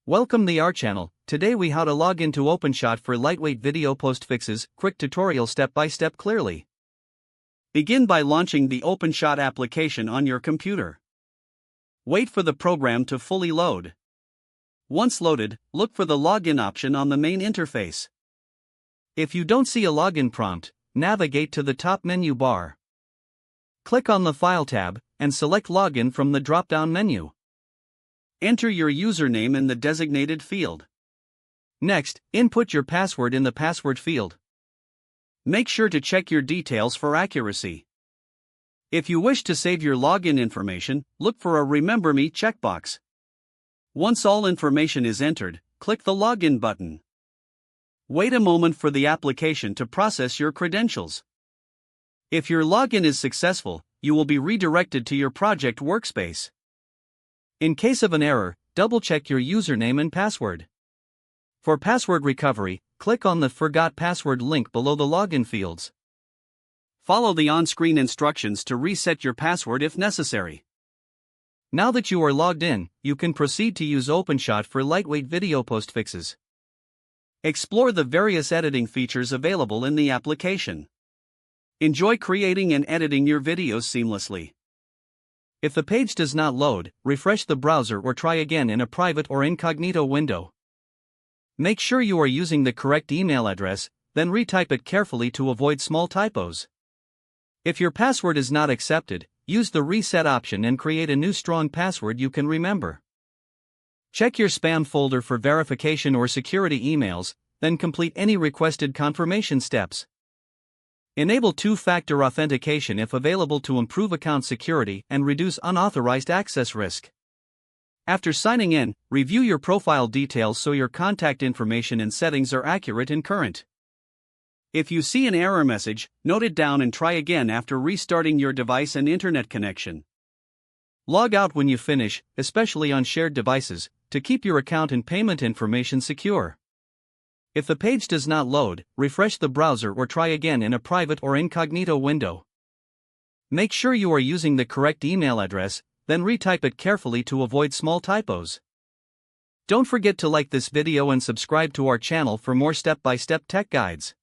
Welcome to our channel. Today we how to log into OpenShot for lightweight video post fixes, quick tutorial step by step clearly. Begin by launching the OpenShot application on your computer. Wait for the program to fully load. Once loaded, look for the login option on the main interface. If you don't see a login prompt, navigate to the top menu bar. Click on the File tab, and select Login from the drop-down menu. Enter your username in the designated field. Next, input your password in the password field. Make sure to check your details for accuracy. If you wish to save your login information, look for a Remember Me checkbox. Once all information is entered, click the Login button. Wait a moment for the application to process your credentials. If your login is successful, you will be redirected to your project workspace. In case of an error, double-check your username and password. For password recovery, click on the Forgot Password link below the login fields. Follow the on-screen instructions to reset your password if necessary. Now that you are logged in, you can proceed to use OpenShot for lightweight video post fixes. Explore the various editing features available in the application. Enjoy creating and editing your videos seamlessly. If the page does not load, refresh the browser or try again in a private or incognito window. Make sure you are using the correct email address, then retype it carefully to avoid small typos. If your password is not accepted, use the reset option and create a new strong password you can remember. Check your spam folder for verification or security emails, then complete any requested confirmation steps. Enable two-factor authentication if available to improve account security and reduce unauthorized access risk. After signing in, review your profile details so your contact information and settings are accurate and current. If you see an error message, note it down and try again after restarting your device and internet connection. Log out when you finish, especially on shared devices, to keep your account and payment information secure. If the page does not load, refresh the browser or try again in a private or incognito window. Make sure you are using the correct email address, then retype it carefully to avoid small typos. Don't forget to like this video and subscribe to our channel for more step-by-step tech guides.